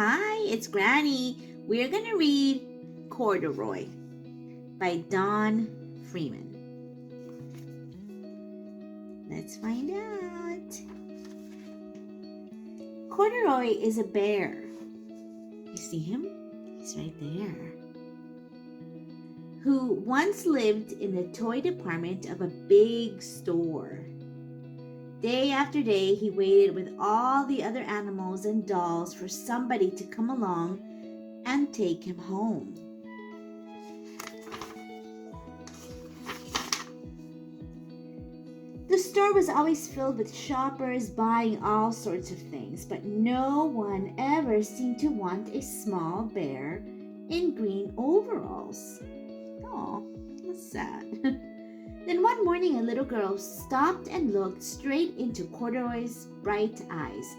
Hi, it's Granny. We're going to read Corduroy by Don Freeman. Let's find out. Corduroy is a bear. You see him? He's right there. Who once lived in the toy department of a big store. Day after day, he waited with all the other animals and dolls for somebody to come along and take him home. The store was always filled with shoppers buying all sorts of things, but no one ever seemed to want a small bear in green overalls. Oh, that's sad. Then one morning, a little girl stopped and looked straight into Corduroy's bright eyes.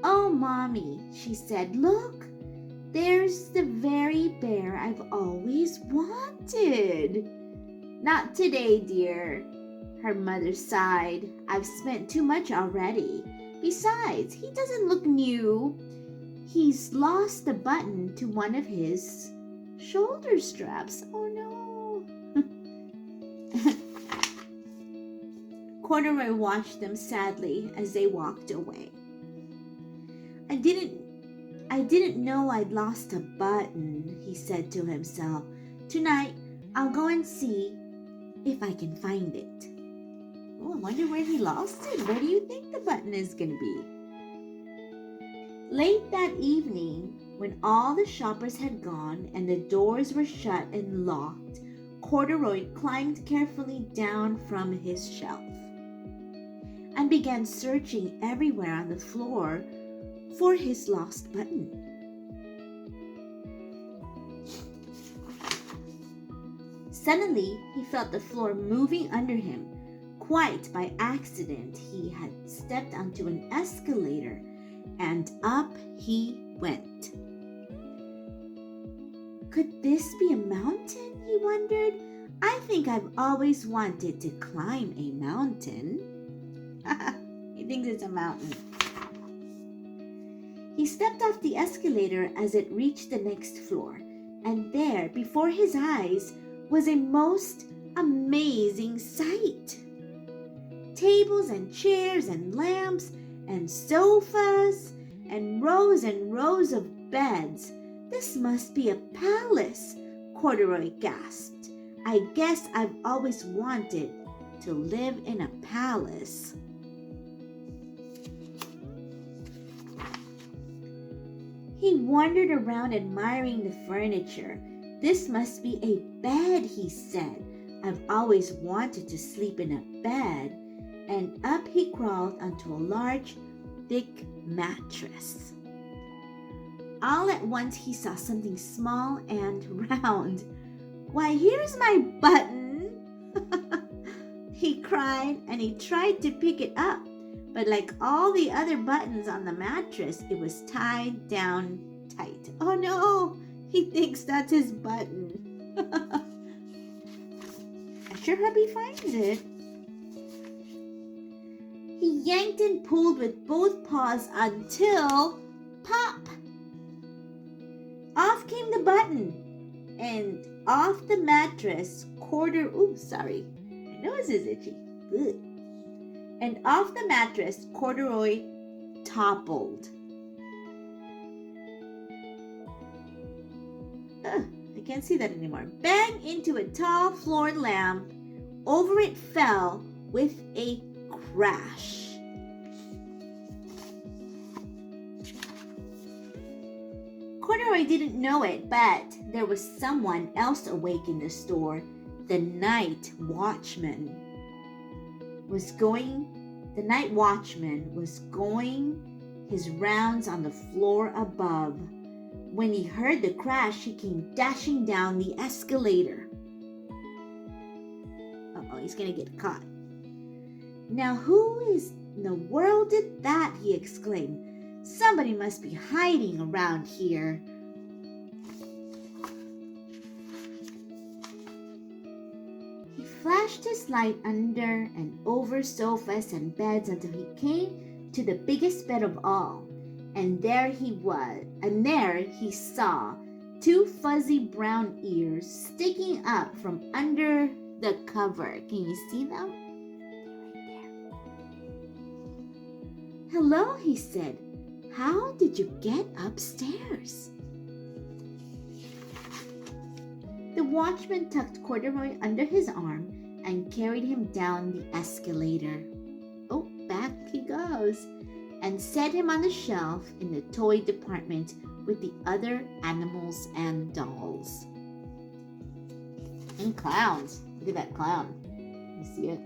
"Oh, Mommy," she said, "look, there's the very bear I've always wanted." "Not today, dear," her mother sighed. "I've spent too much already. Besides, he doesn't look new. He's lost the button to one of his shoulder straps." Oh, no. Corduroy watched them sadly as they walked away. I didn't know I'd lost a button," he said to himself. "Tonight, I'll go and see if I can find it." Oh, I wonder where he lost it. Where do you think the button is going to be? Late that evening, when all the shoppers had gone and the doors were shut and locked, Corduroy climbed carefully down from his shelf and began searching everywhere on the floor for his lost button. Suddenly, he felt the floor moving under him. Quite by accident, he had stepped onto an escalator, and up he went. Could this be a mountain? He wondered. I think I've always wanted to climb a mountain. He thinks it's a mountain. He stepped off the escalator as it reached the next floor, and there, before his eyes, was a most amazing sight. Tables and chairs and lamps and sofas and rows of beds. "This must be a palace," Corduroy gasped. "I guess I've always wanted to live in a palace." He wandered around admiring the furniture. "This must be a bed," he said. "I've always wanted to sleep in a bed." And up he crawled onto a large, thick mattress. All at once he saw something small and round. "Why, here's my button!" he cried, and he tried to pick it up. But like all the other buttons on the mattress, it was tied down tight. Oh no, he thinks that's his button. I sure hope he finds it. He yanked and pulled with both paws until, pop! Off came the button, and off the mattress, My nose is itchy. Ugh. And off the mattress, Corduroy toppled. I can't see that anymore. Bang into a tall floor lamp. Over it fell with a crash. Corduroy didn't know it, but there was someone else awake in the store. The night watchman was going his rounds on the floor above. When he heard the crash, he came dashing down the escalator. Uh-oh, he's gonna get caught. "Now who in the world did that?" he exclaimed. "Somebody must be hiding around here." He flashed his light under and over sofas and beds until he came to the biggest bed of all. And there he saw two fuzzy brown ears sticking up from under the cover. Can you see them? They're right there. "Hello," he said. "How did you get upstairs?" The watchman tucked Corduroy under his arm and carried him down the escalator. Oh, back he goes. And set him on the shelf in the toy department with the other animals and dolls. And clowns. Look at that clown. You see it?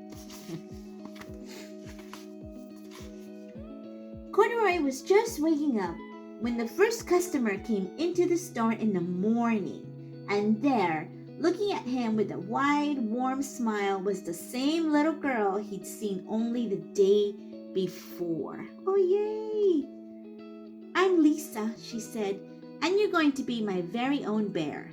Corduroy was just waking up when the first customer came into the store in the morning. And there, looking at him with a wide, warm smile, was the same little girl he'd seen only the day before. "Oh, yay! I'm Lisa," she said, "and you're going to be my very own bear.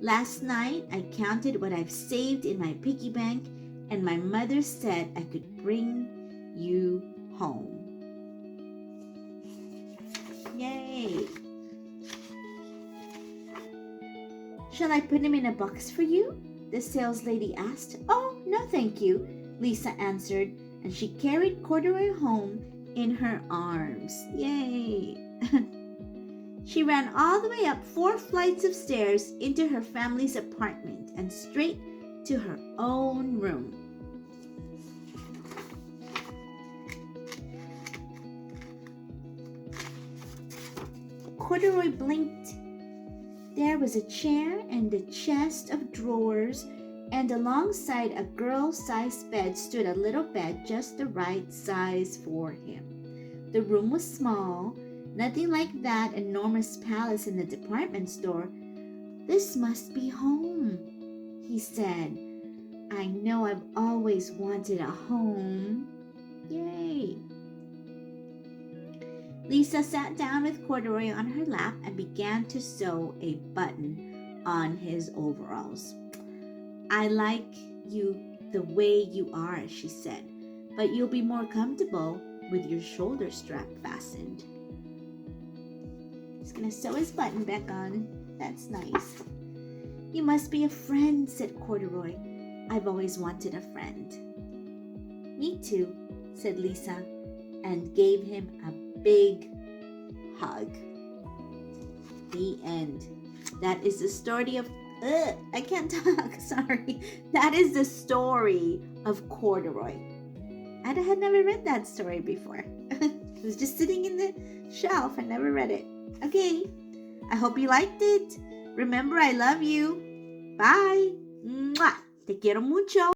Last night I counted what I've saved in my piggy bank, and my mother said I could bring you home." Yay! "Shall I put him in a box for you?" the sales lady asked. "Oh, no, thank you," Lisa answered, and she carried Corduroy home in her arms. Yay! She ran all the way up 4 flights of stairs into her family's apartment and straight to her own room. Corduroy blinked. There was a chair and a chest of drawers, and alongside a girl-sized bed stood a little bed just the right size for him. The room was small, nothing like that enormous palace in the department store. "This must be home," he said. "I know I've always wanted a home." Yay! Lisa sat down with Corduroy on her lap and began to sew a button on his overalls. "I like you the way you are," she said, "but you'll be more comfortable with your shoulder strap fastened." He's gonna sew his button back on. That's nice. "You must be a friend," said Corduroy. "I've always wanted a friend." "Me too," said Lisa, and gave him a big hug. The end. That is the story of I can't talk, sorry. That is the story of Corduroy. I had never read that story before. It was just sitting in the shelf. I never read it. Okay. I hope you liked it. Remember, I love you. Bye. Mwah. Te quiero mucho.